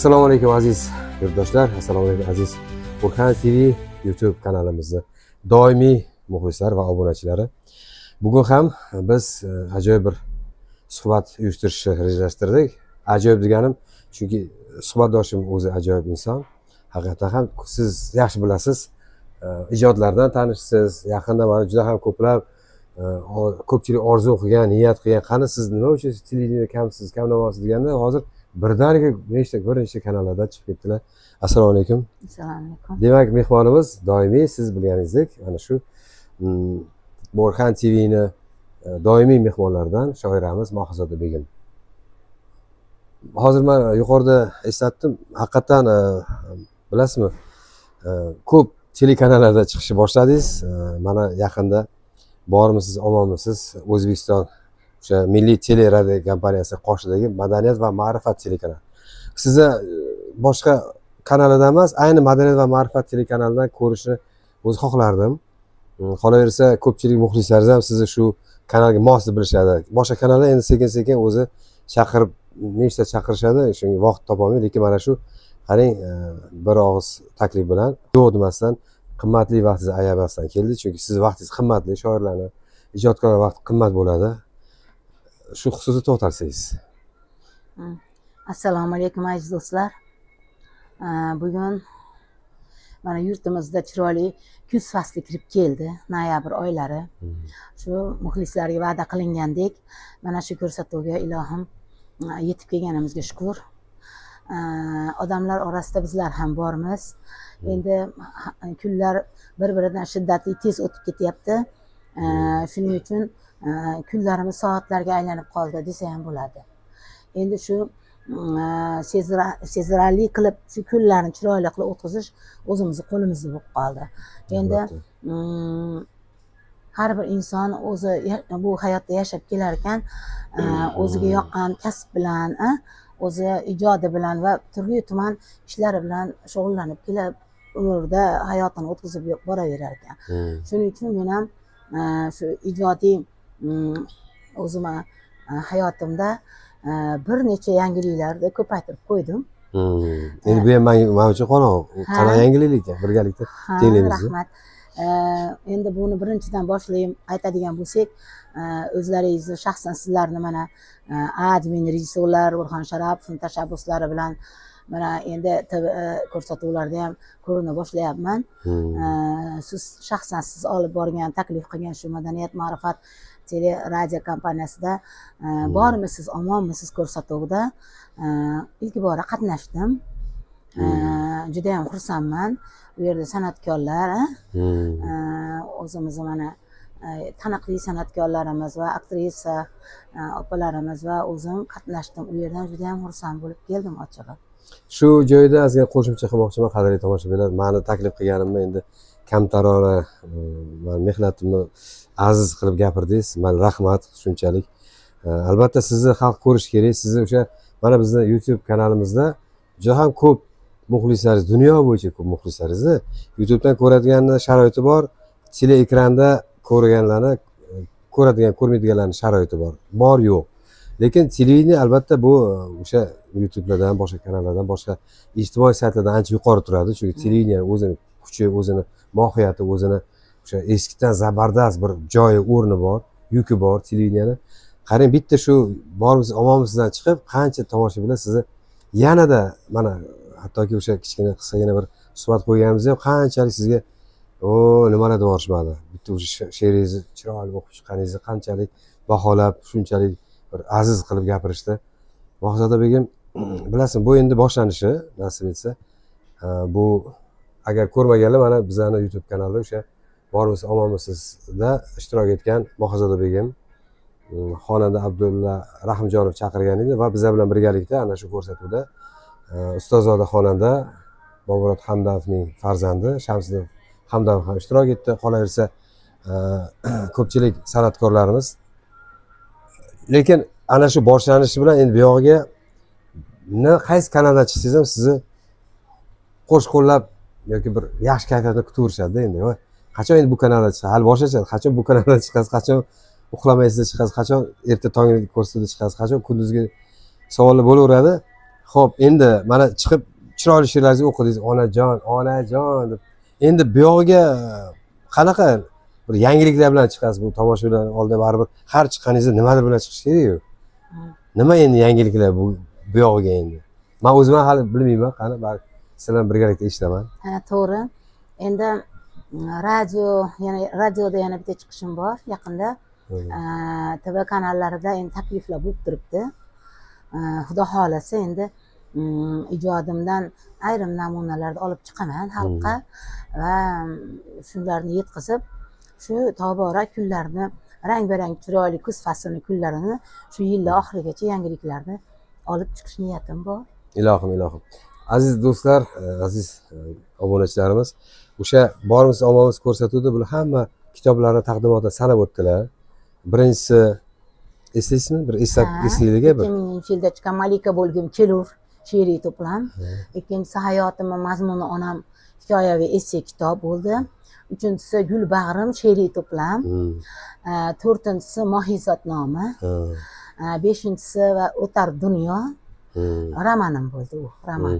Assalomu alaykum aziz yurtdoshlar, assalomu alaykum aziz Burhan TV YouTube kanalimizni doimiy muxlislar va obunachilari. Bugun ham biz ajoyib bir suhbat uyushtirishni rejalashtirdik. Ajoyib deganim chunki suhbatdoshim o'zi ajoyib inson. Haqiqatan ham siz yaxshi bilasiz, ijodlardan tanishsiz. Yaqinda mana juda ham ko'pchilik orzu qilgan, niyat qilgan, qani siz nima uchun televideniya kamsiz, kam namoysiz deganda hozir birdaniga bir nechta kanallarda chiqib ketdilar. Assalomu alaykum. Assalomu alaykum. Demak, mehmonimiz doimiy siz bilganingizdek ana shu Burhan TVni doimiy mehmonlaridan shoiramiz Mohizoda Begim. Hozir men yuqorida eslatdim, haqiqatan bilasizmi, ko'p telekanallarda chiqishni boshladingiz. Mana yaqinda bormisiz, omonmisiz, O'zbekiston o'sha Milliy teleradio kompaniyasi qoshidagi Madaniyat va ma'rifat telekanali. Sizni boshqa kanalida emas, ayni Madaniyat va ma'rifat telekanalidan ko'rishni o'zi xohlardim. Qolaversa, ko'pchilik muxlislaringiz ham sizni shu kanalga mos deb bilishadi. Boshqa kanallar endi sekin-sekin o'zi chaqirib, nechta chaqirishadi, shunga vaqt topolmaydi, lekin mana shu qarang, bir og'iz taklif bilan yo'q demasdan, qimmatli vaqtingizni ayamasdan keldi, chunki siz vaqtingiz qimmatli, shoirlarni, ijodkorlar vaqti qimmat bo'ladi. Shu xususda to'xtalsangiz. Assalomu alaykum aziz do'stlar. Bugun mana yurtimizda chiroyli kuz fasli kirib keldi, noyabr oylari. Shu muxlislarga va'da qilingandek, mana shu ko'rsatuvga ilohim yetib kelganimizga shukr. Odamlar orasida bizlar ham bormiz. Endi kunlar bir-biridan shiddatli tez o'tib ketyapti. Shuning uchun kunlarimiz soatlarga aylanib qoldi desa ham bo'ladi. Endi shu sezilarli qilib shu kunlarni chiroyli qilib o'tkazish o'zimizni qo'limizda bo'lib qoldi. Endi har bir inson o'zi bu hayotda yashab kelar ekan, o'ziga yoqqan kasb bilan, o'zi ijodi bilan va turli tuman ishlari bilan shug'ullanib kelib, umrida hayotini o'tkazib boraverar ekan. Shuning uchun men ham shu ijodiy o'zimni hayotimda bir necha yangiliklarni ko'paytirib qo'ydim. Endi bu ham men uchun qanaqa yangilik ekan, birgalikda tinglaymiz. Rahmat. Endi buni birinchidan boshlayim aytadigan bo'lsak, o'zlaringizni shaxsan sizlarni mana admin rejissyorlar Burxon Sharapovning tashabbuslari bilan mana endi ko'rsatuvlarda ham ko'rina boshlayapman. Siz shaxsan siz olib borgan, taklif qilgan shu Madaniyat ma'rifat teleradio kompaniyasida bormisiz, omonmisiz ko'rsatuvida ilk bora qatnashdim. Juda ham xursandman. Bu yerda san'atkorlar, o'zimiz mana taniqli san'atkorlarimiz va aktrisa opalarimiz va o'zim qatnashdim. U yerdan juda ham xursand bo'lib keldim ochig'i. Shu joyda ozgina qo'shimcha qilmoqchiman, qadrli tomoshabinlar. Meni taklif qilganimni endi kamtarona mehnatimni aziz qilib gapirdingiz. Men rahmat shunchalik. Albatta sizni xalq ko'rish kerak. Sizni o'sha mana bizning YouTube kanalimizda juda ham ko'p muxlislaringiz, dunyo bo'yicha ko'p muxlislaringizni YouTubedan ko'radiganlar sharoiti bor, tele ekranda ko'rganlarni ko'radigan, ko'rmaydiganlarning sharoiti bor. Bor yo'q. Lekin televideniya albatta bu o'sha YouTube'lardan, boshqa kanallardan, boshqa ijtimoiy saytlardan ancha yuqori turadi. Chunki televideniya o'zini kuchi, o'zini mohiyati, o'zini o'sha eskidan zabardast bir joyi, o'rni bor, yuki bor televideniyani. Qarang, bitta shu bormisiz, omonmisizdan chiqib, qancha tomoshabinlar sizni yanada mana hattoki o'sha kichkina qisqagina bir suhbat qo'yganimizda ham qanchalik sizga nimalar deb borishmadi. Bitta o'sha she'ringizni chiroyli o'qib chiqqaningizni qanchalik baholab, shunchalik bir aziz qilib gapirishdi. Mohizoda Begim, bilasiz, bu endi boshlanishi, nasib etsa, bu agar ko'rmaganlar mana bizning YouTube kanalida o'sha bormisiz, omonmisizda ishtirok etgan Mohizoda Begim, xonanda Abdulla Rahimjonov chaqirgan edi va bizlar bilan birgalikda ana shu ko'rsatuvda ustozoda xonanda Bobomurod Hamdamning farzandi Shamsiddin Hamdam ham ishtirok etdi. Qolaversa, ko'pchilik san'atkorlarimiz. Lekin ana shu boshlanishi bilan endi bu yog'iga qaysi kanalda chiqsangiz ham sizni qo'sh-qo'llab yoki bir yaxshi kayfiyatda kutaverishadi endi. Qachon endi bu kanalda chiqasiz? Hali boshlashadi. Qachon bu kanalda chiqasiz? Qachon uxlamaysizda chiqasiz? Qachon erta tonggi ko'rsatuvda chiqasiz? Qachon kunduzgi savollar bo'laveradi. Xo'p, endi mana chiqib chiroyli she'rlaringizni o'qidingiz, onajon deb. Endi bu yog'iga qanaqa bir yangiliklar bilan chiqasiz? Bu tomoshabinlarning oldida baribir har chiqqaningizda nimadir bilan chiqish kerak-ku. Nima endi yangiliklar bu yog'iga endi? Men o'zim hali bilmayman, qani balki sizlar bilan birgalikda eshitaman. Ha, to'g'ri. Endi radioda yana bitta chiqishim bor yaqinda. TV kanallarida endi takliflar bo'lib turibdi. Xudo xolasa endi ijodimdan ayrim namunalarni olib chiqaman xalqqa va shularni yetkazib, shu tobora kunlarni rang-barang chiroyli kuz fasli kunlarini shu yillar oxirigacha yangiliklarni olib chiqish niyatim bor. Ilohim. Aziz do'stlar, aziz obunachilarimiz, o'sha borimiz omonimiz ko'rsatuvda bular hamma kitoblarni taqdimotini sanab o'tdilar. Birinchisi eslaysizmi? Bir eslaylik-a bir. 2000-yilda chiqqan Malika bo'lgim kelur she'riy to'plam. Ikkinchisi Hayotimni mazmuni onam hikoyaviy esse kitob bo'ldi. Uchinchisi Gul bag'rim she'riy to'plam. To'rtinchisi Mohizotnoma. Beshinchisi va O'tar dunyo romanim bo'ldi u roman.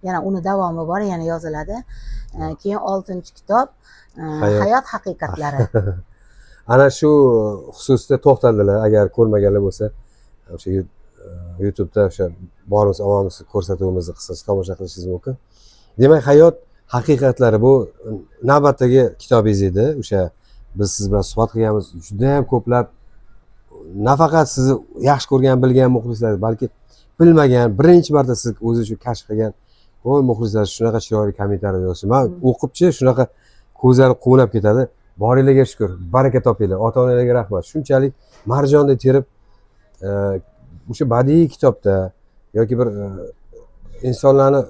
Yana uni davomi bor, yana yoziladi. Keyin 6-kitob Hayot haqiqatlari. Ana shu xususda to'xtaldilar, agar ko'rmaganlar bo'lsa, o'sha YouTube'da o'sha borimiz omonimiz ko'rsatuvimizni qisqacha tomosha qilishingiz mumkin. Demak, Hayot haqiqatlari bu navbatdagi kitobingiz edi. O'sha biz siz bilan suhbat qilganmiz, juda ham ko'plab nafaqat sizni yaxshi ko'rgan, bilgan muxlislar, balki bilmagan, birinchi marta siz o'zingiz uchun kashf qilgan, voy muxlislar shunaqa chiroyli kommentariy yozishdi. Men o'qibchi shunaqa ko'zlari quvnab ketadi. Boringlarga shukr, baraka topinglar, ota-onalarga rahmat. Shunchalik marjondek terib o'sha badiiy kitobda yoki bir insonlarni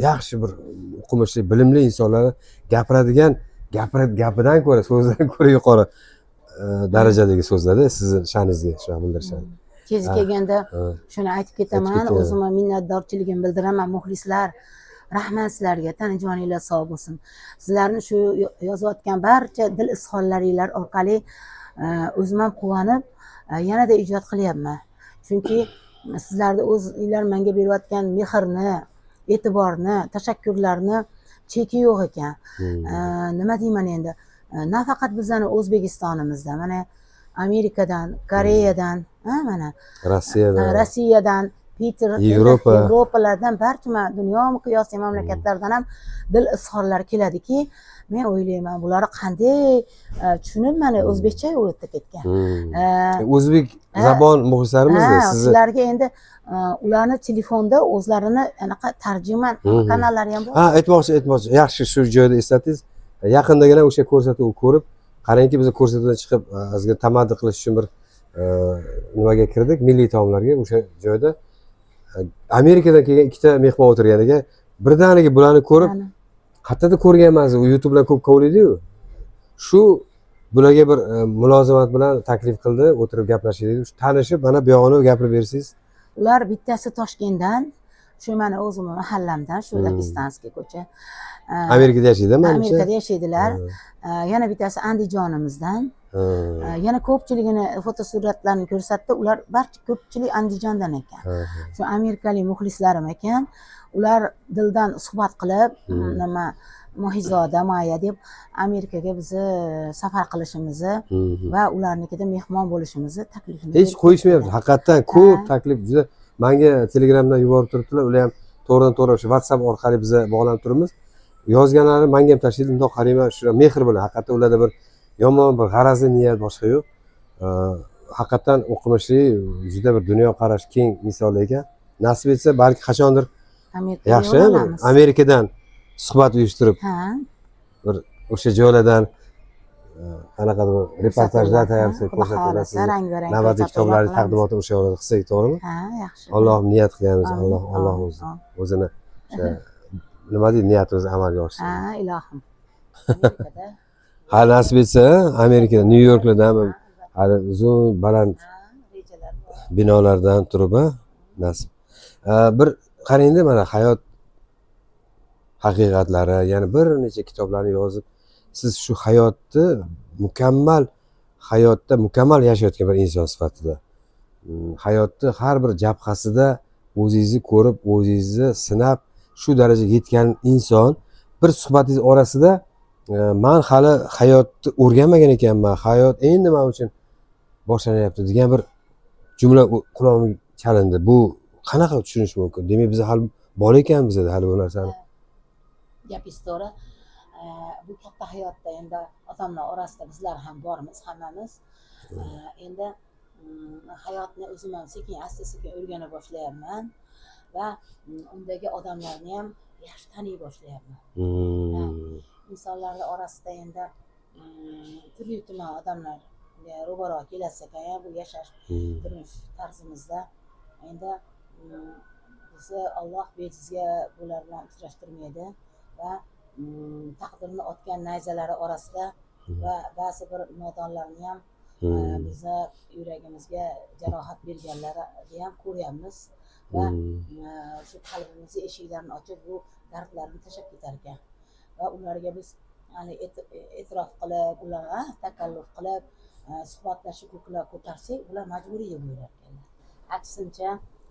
yaxshi bir o'qimishli, bilimli insonlarni gapiradigan gapidan ko'ra, so'zdan ko'ra yuqori darajadagi so'zlarda sizni sha'ningizga shuna bildirishadi. Kezi kelganda shuni aytib ketaman, o'zimga minnatdorchiligimni bildiraman muxlislar. Rahmat sizlarga, tanajoninglar sog' bo'lsin. Sizlarni shu yozayotgan barcha dil izhorlaringlar orqali o'zim ham quvonib, yanada ijod qilyapman. Chunki sizlarni o'zinglar menga berayotgan mehrni, e'tiborni, tashakkurlarni cheki yo'q ekan. Nima deyman endi? Nafaqat bizning O'zbekistonimizda, mana Amerikadan, Koreyadan, mana Rossiyadan, Yevropalardan barcha dunyo miqyosli mamlakatlardan ham dil izhorlari keladiki, men o'ylayman, bular qanday tushunib mana o'zbekcha o'tib ketgan. O'zbek zabon muxlislarimizda sizlarga endi ularni telefonda o'zlarini anaqa tarjima kanallari ham bor. Aytmoqchi, yaxshi shu joyda eslatdingiz. Yaqindagina o'sha ko'rsatuvni ko'rib, qarangki biz ko'rsatuvdan chiqib ozgina tamaddi qilish uchun bir nimaga kirdik, milliy taomlarga. O'sha joyda Amerikadan kelgan ikkita mehmon o'tirganiga birdaniga bularni ko'rib, qayerda ko'rganman, u YouTube'dan ko'p kovlaydi-yu. Shu bularga bir mulozamat bilan taklif qildi, o'tirib gaplashaylik. Shu tanishib, mana bu yog'ini gapirib bersangiz. Ular bittasi Toshkentdan, shu mana o'zimning mahallamdan, shu Dagestanskiy ko'cha. Amerikada yashaydi, menimcha. Amerikada yashaydilar. Yana bittasi Andijonimizdan. Yana ko'pchiligini fotosuratlarni ko'rsatdi. Ular barcha ko'pchilik Andijondan ekan. Shu amerikalik muxlislarim ekan. Ular dildan suhbat qilib, nima Mohizoda Maya deb Amerikaga bizni safar qilishimizni va ularnikida mehmon bo'lishimizni taklifini hech qo'yishmayapti. Haqiqatan ko'p taklif juda menga Telegramdan yuborib turibdilar. Ular ham to'g'ridan-to'g'ri o'sha WhatsApp orqali biz bog'lanib turibmiz. Yozganlari menga ham tashlaydi, bundoq qarayman, shu mehr bilan. Haqiqatan ularda bir yomon bir g'arazli niyat boshqa yo'q. Haqiqatan o'qimishli, juda bir dunyoqarash keng insonlar ekan. Nasib etsa, balki qachondir yaxshi Amerikadan suhbat uyushtirib, bir o'sha joylardan qanaqadir reportajlar tayyorlasak, ko'rsatib, navbatdagi kitoblarning taqdimoti o'sha yerda qilsak, to'g'rimi? Ha, yaxshi. Alloh niyat qilganmiz, Alloh o'zini o'sha nima deydi, niyatimizni amalga oshirsin. Ha, ilohim. Ha, nasib etsa, Amerikada, Nyu-Yorklardan hali uzun, baland binolardan turib, nasib. Bir qarangda, mana hayot haqiqatlari, ya'ni bir necha kitoblarni yozib, siz shu hayotda mukammal yashayotgan bir inson sifatida, hayotni har bir jabhasida o'zingizni ko'rib o'zingizni sinab shu darajaga yetgan inson bir suhbatingiz orasida man hali hayotni o'rganmagan ekanman, hayot endi men uchun boshlanyapti degan bir jumla qulog'imga chalindi. Bu qanaqa tushunish mumkin? Demak biz hali bola ekanmiz hali bu narsani. Gapingiz to'g'ri. Bu katta hayotda endi odamlar orasida bizlar ham bormiz, hammamiz. Endi hayotni o'zim ham sekin asta sekin o'rgana boshlayapman va undagi odamlarni ham yaxshi taniy boshlayapman. İnsanlarla orasida endi turli tuman odamlarga ro'baro kelasiz ekan, bu yashash turmush tarzimizda endi bizni Alloh bejizga bular bilan uchrashtirmaydi va taqdirni otgan nayzalari orasida va ba'zi bir nodonlarni ham bizni yuragimizga jarohat berganlarni ham ko'ryapmiz va shu qalbimizni eshiklarini ochib bu dardlarni tashlab ketar ekan va ularga biz e'tirof qilib, ularga takalluf qilib suhbatlashib ko'tarsak, ular majburiy deb o'ylar ekanlar. Aksincha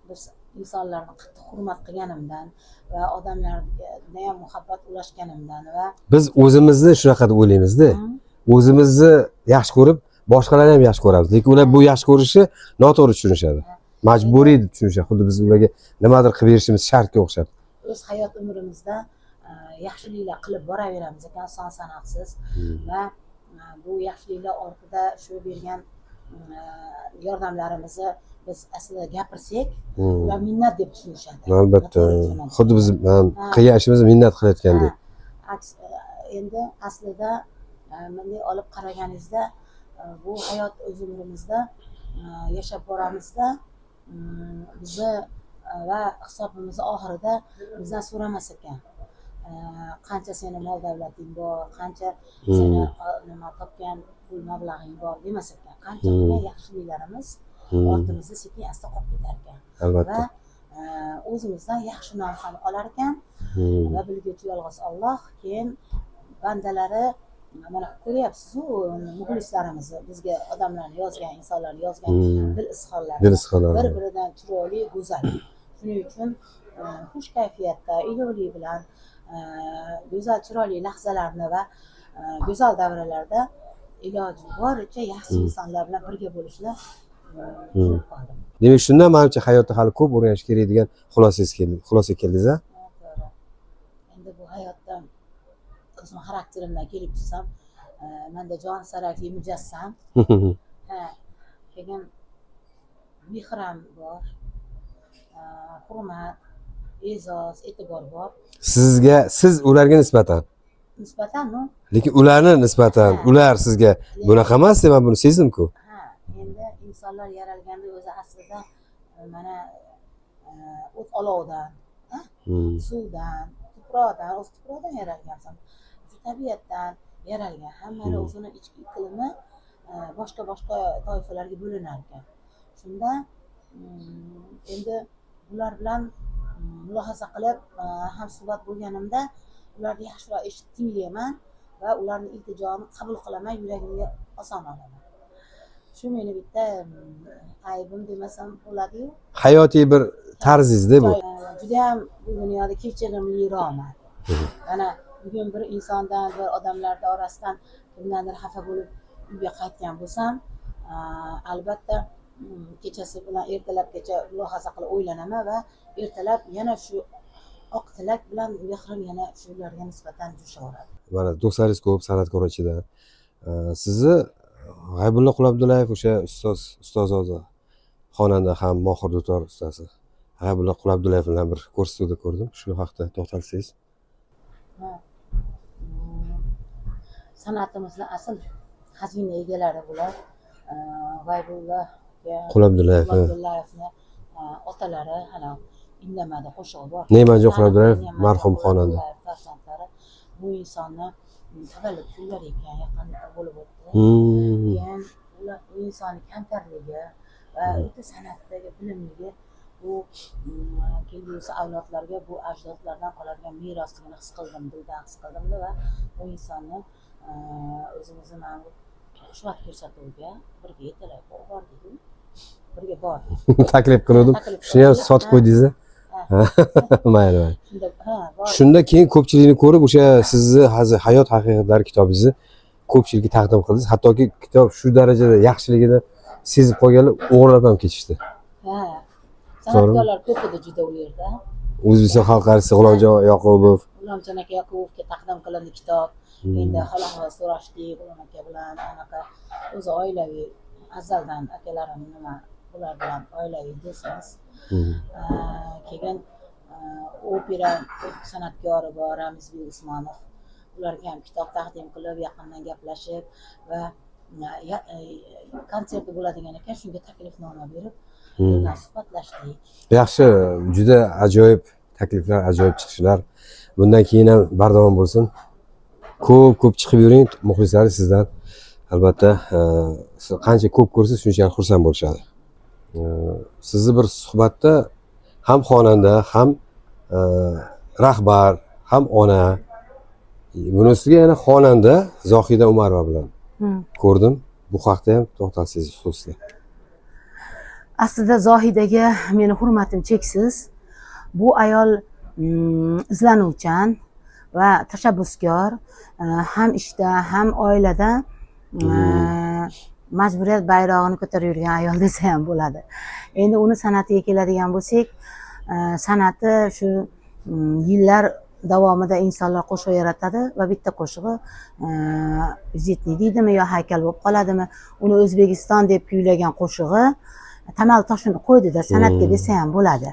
biz insonlarni qattiq hurmat qilganimdan va odamlarga ham muhabbat ulashganimdan va biz o'zimizni shunaqa deb o'ylaymizda, o'zimizni yaxshi ko'rib boshqalarni ham yaxshi ko'ramiz, lekin ular bu yaxshi ko'rishni noto'g'ri tushunishadi, majburiy deb tushunishadi, xuddi biz ularga nimadir qilib berishimiz shartga o'xshab. O'z hayot umrimizda yaxshiliklar qilib boraveramiz ekan, son sanoqsiz va bu yaxshiliklar ortida shu bergan yordamlarimizni biz aslida gapirsak, ular minnat deb tushunishadi. Albatta, xuddi biz qilgan ishimizni minnat qilayotgandek. Endi aslida bunday olib qaraganingizda bu hayot o'z umrimizda yashab boramizda bizni va hisobimiz oxirida bizdan so'ramas ekan. Qancha seni mol davlating bor, qancha seni nima topgan pul mablag'ing bor demas ekan. Qancha yaxshiliklarimiz ortimizda sekin asta qolib ketar ekan. Albatta. Va o'zimizdan yaxshi nom ham qolar ekan. Va bilguvchi yolg'iz Alloh, keyin bandalari mana ko'ryapsiz-ku, muxlislarimizni, bizga odamlarni yozgan, insonlarni yozgan dil izhorlari bir-biridan chiroyli, go'zal. Shuning uchun xush kayfiyatda, ilohiy bilan go'zal chiroyli lahzalarni va go'zal davralarda iloji boricha yaxshi insonlar bilan birga bo'lishni tilab qoldim. Demak, shundan menimcha hayotda hali ko'p o'rganish kerak degan xulosaga keldingiz-a? To'g'ri. Endi bu hayotda o'zim xarakterimdan kelib chiqsam, menda jon sarakli mujassam. Keyin mehr ham bor, hurmat, e'zoz, e'tibor bor. Siz ularga Nisbatanmi? Lekin ularni nisbatan, ular sizga bunaqa emas deb men buni sezdim-ku. Endi insonlar yaralganda o'zi aslida mana o't olovdan, suvdan, tuproqdan, o'z tuproqdan yaralgansan. Tabiatdan yaralgan. Hammani o'zini ichki iqlimi boshqa toifalarga bo'linar ekan. Shunda endi ular bilan mulohaza qilib hamsuhbat bo'lganimda ularni yaxshiroq tinglayman va ularning iltijoni qabul qilaman, yuragimga oson olaman. Shu meni bitta aybim demasam bo'ladi-yu. Hayotiy bir tarzingizda bu. Juda ham bu dunyoda kechirimliroqman. Mana bugun bir insondan, bir odamlar orasidan kimdandir xafa bo'lib uyga qaytgan bo'lsam, albatta kechasi bilan ertalabgacha mulohaza qilib o'ylanaman va ertalab yana shu oq tilak bilan mehrim yana shularga nisbatan jo'shaveradi. Mana do'stlaringiz ko'p san'atkor ichida. Sizni G'aybulla Qulabdullayev o'sha ustozozi, xonanda ham mohir dutor ustasi. G'aybulla Qulabdullayev bilan bir ko'rsatuvda ko'rdim. Shu haqida to'xtalsangiz. San'atimizni asl xazina egalari bular. G'aybulla Qulabdullayevni otalari ana indamadi qo'shig'i bor. Ne'matjon Qulabdullayev marhum xonanda. Bu insonni tavallud kunlari ekan, yaqin bo'lib o'tdi. Keyin ular bu insonni kamtarligi va o'ta san'atdagi bilimligi bu kelgusi avlodlarga bu ajdodlardan qoladigan merosligini his qildim, dildan his qildimda va bu insonni o'zimizni xushvaqt ko'rsatuvga birga yetalab bordik. birga bor. taklif qildim. Shuni ham sotib qo'ydingiz. Mayli, mayli. Bor. Shunda keyin ko'pchilikni ko'rib o'sha sizni hayot haqiqatlari kitobingizni ko'pchilikka taqdim qildingiz. Hattoki kitob shu darajada yaxshiligini sezib qolganlar o'g'irlab ham ketishdi. San'atkorlar ko'p edi juda u yerda. O'zbekiston xalq artisti G'ulomjon Yoqubov. G'ulomjon aka Yoqubovga taqdim qilindi kitob. Endi xolos so'rashdik G'ulom aka bilan anaqa o'zi oilaviy azaldan akalarim nima ular bilan oilaviy do'stmiz. Keyin opera san'atkori bor Ramizbek Usmonov. Ularga ham kitob taqdim qilib, yaqindan gaplashib va konserti bo'ladigan ekan, shunga taklifnoma berib, suhbatlashdik. Yaxshi, juda ajoyib takliflar, ajoyib chiqishlar. Bundan keyin ham bardavom bo'lsin. Ko'p chiqib yuring, muxlislaringiz sizdan albatta siz qancha ko'p ko'rsangiz shuncha xursand bo'lishadi. Sizni bir suhbatda ham xonanda, ham rahbar, ham ona, bunisiga yana xonanda Zohida Umarova bilan ko'rdim. Bu haqda ham to'xtalsangiz so'zlar. Aslida Zohidaga meni hurmatim cheksiz. Bu ayol izlanuvchan va tashabbuskor, ham ishda, ham oilada majburiyat bayrog'ini ko'tarib yurgan ayol desa ham bo'ladi. Endi uni san'atiga keladigan bo'lsak, san'ati shu yillar davomida insonlar qo'shiq yaratadi va bitta qo'shig'i vizitniy deydimi yo haykal bo'lib qoladimi, uni O'zbekiston deb kuylagan qo'shig'i tamal toshini qo'ydida san'atga desa ham bo'ladi.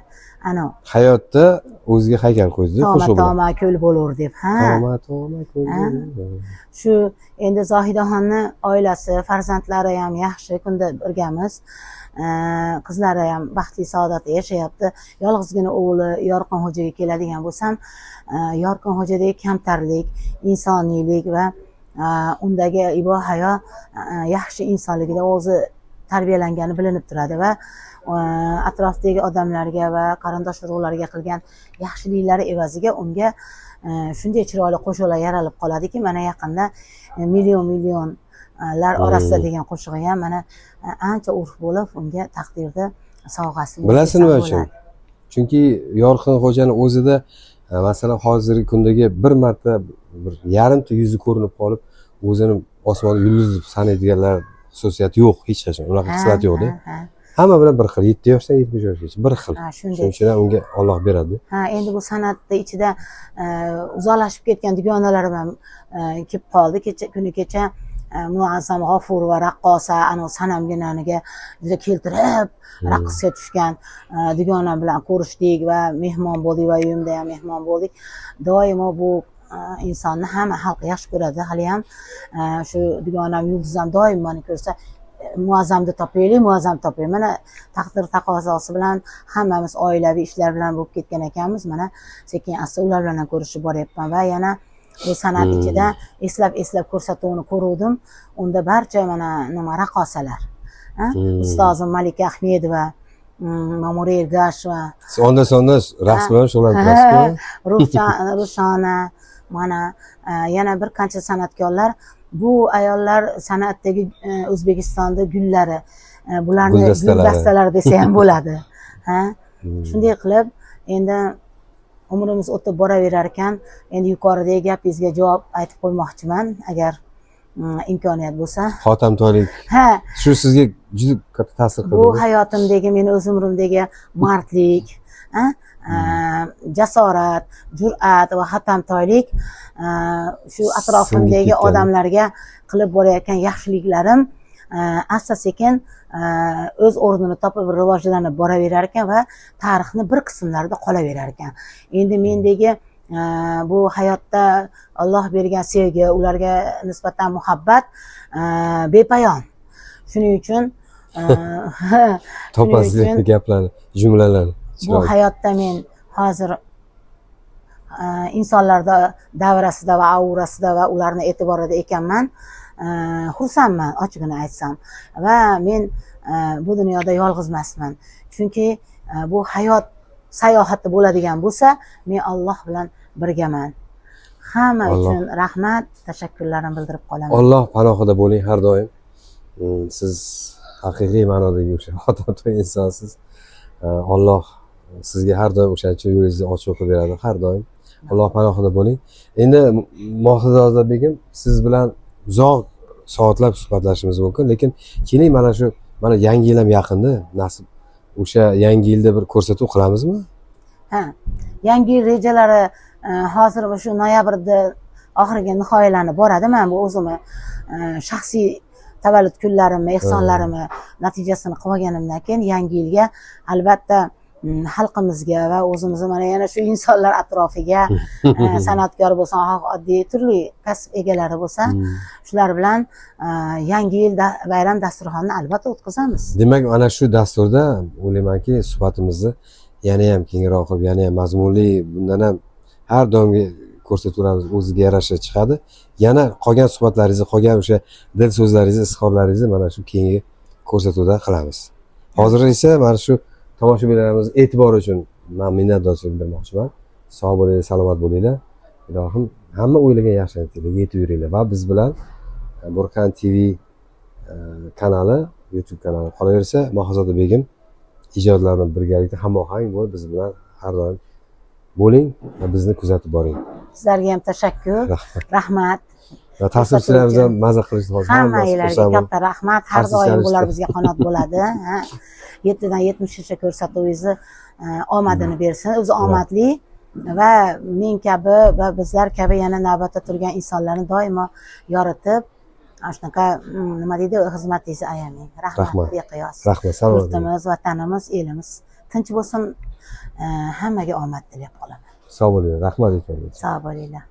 Ana hayotda o'ziga haykal qo'ydi qo'shiq bilan. Toma ko'l bo'lur deb, Toma ko'l bo'lur. Shu endi Zohidaxonni oilasi, farzandlari ham yaxshi, kunda birgamiz. Qizlari ham baxtli saodatda yashayapti. Yolg'izgina o'g'li Yorqinxo'jaga keladigan bo'lsam, Yorqinxo'jadagi kamtarlik, insoniylik va undagi ibo hayo yaxshi insonligida o'zi tarbiyalangani bilinib turadi va atrofdagi odamlarga va qarindosh urug'larga qilgan yaxshiliklari evaziga unga shunday chiroyli qo'shiqlar yaralib qoladiki, mana yaqinda millionlar orasida degan qo'shig'i ham mana ancha urf bo'lib unga taqdirda sovg'asi. Bilasiz nima uchun? Chunki Yorqinxo'jani o'zida masalan hozirgi kundagi bir marta bir yarimta yuzi ko'rinib qolib, o'zini osmonda yulduz deb sanaydiganlar xususiyati yo'q, hech qachon unaqa xislat yo'qda. Hamma bilan bir xil, 7 yoshdan 70 yoshgacha bir xil. Shuning uchun unga Alloh beradi. Endi bu san'atda ichida uzoqlashib ketgan dugonalar ham kelib qoldi. Kuni kecha Muazzam G'ofur va raqqosa ana sanamginaniga juda keltirib raqsga tushgan dugonam bilan ko'rishdik va mehmon bo'ldik va uyimda ham mehmon bo'ldik. Doimo bu insonni hamma xalq yaxshi ko'radi. Hali ham shu dugonam Yulduz ham doim meni ko'rsa Muazzamni topaylik, Muazzam topaylik. Mana taqdir taqozosi bilan hammamiz oilaviy ishlar bilan bo'lib ketgan ekanmiz. Mana sekin asta ular bilan ko'rishib boryapman va yana bu san'at ichida eslab ko'rsatuvni ko'ruvdim. Unda barcha mana nima raqqosalar, ustozim Malika Ahmedova, Mamuriy Ergasheva. Sonda raqs bilan shug'ullanasiz-ku? Rushona, mana yana bir qancha san'atkorlar. Bu ayollar san'atdagi O'zbekistonda gullari, bularni guldastalari desa ham bo'ladi. Shunday qilib endi umrimiz o'tib boraverar ekan, endi yuqoridagi gapingizga javob aytib qo'ymoqchiman agar imkoniyat bo'lsa. Xotamtoylik. Shu sizga juda katta ta'sir qildi. Bu hayotimdagi, meni o'z umrimdagi mardlik, jasorat, jur'at va xotamtoylik shu atrofimdagi odamlarga qilib borayotgan yaxshiliklarim asta sekin o'z o'rnini topib rivojlanib boraverar ekan va tarixni bir qismlarida qolaverar ekan. Endi mendagi bu hayotda Alloh bergan sevgi, ularga nisbatan muhabbat bepoyon. Shuning uchun topasiz gaplarni, jumlalarni. Bu hayotda men hozir insonlarda davrasida va aurasida va ularni e'tiborida ekanman. Xursandman, ochig'ini aytsam. Va men bu dunyoda yolg'iz emasman. Chunki bu hayot sayohati bo'ladigan bo'lsa, men Alloh bilan birgaman. Hamma uchun rahmat, tashakkurlarimni bildirib qolaman. Alloh panohida bo'ling har doim. Siz haqiqiy ma'nodagi o'sha xotirjam insonsiz. Alloh sizga har doim o'shancha yo'lingizni ochiq qilib beradi, har doim. Alloh panohida bo'ling. Endi Mohiza begim, siz bilan uzoq soatlab suhbatlashishimiz mumkin, lekin keling mana yangi yil ham yaqinda, nasib o'sha yangi yilda bir ko'rsatuv qilamizmi? Ha, yangi yil rejalari hozir shu noyabrda oxiriga nihoyalanib boradi. Men bu o'zimni shaxsiy tavallud kunlarimni, ehsonlarimni natijasini qilib olganimdan keyin yangi yilga albatta xalqimizga va o'zimizni mana yana shu insonlar atrofiga san'atkor bo'lsin, oddiy turli kasb egalari bo'lsa, shular bilan yangi yil bayram dasturxonini albatta o'tkazamiz. Demak, ana shu dasturda o'ylaymanki, suhbatimizni yana ham kengroq qilib, yana ham mazmunli, bundan ham har doimgi ko'rsatuvlarimiz o'ziga yarasha chiqadi. Yana qolgan suhbatlaringizni, qolgan o'sha dil so'zlaringizni, izhorlaringizni mana shu keyingi ko'rsatuvda qilamiz. Hozir esa mana shu tomoshabinlarimiz e'tibori uchun men minnatdorchilik bildirmoqchiman. Sog' bo'linglar, salomat bo'linglar. Ilohim hamma o'ylagan yaxshiliklarga yetib yuringlar va biz bilan Burkan TV kanali, YouTube kanali qolaversa, Mohizoda begim ijodlari bilan birgalikda hamohang bo'lib biz bilan har doim bo'ling va bizni kuzatib boring. Sizlarga ham tashakkur, rahmat. Va tasvirchilarimiz ham mazza qilishni hozir hammalarga katta rahmat. Har doim bular bizga qanot bo'ladi. 7 dan 70gacha ko'rsatuvingizni omadini bersin, o'zi omadli va men kabi va bizlar kabi yana navbatda turgan insonlarni doimo yoritib, shunaqa nima deydi, xizmatingizni ayamang. Rahmat beqiyos. Rahmat, salomat. Yurtimiz, vatanimiz, elimiz tinch bo'lsin. Hammaga omad tilab qolaman. Sog' bo'linglar, rahmat aytamiz. Sog' bo'linglar.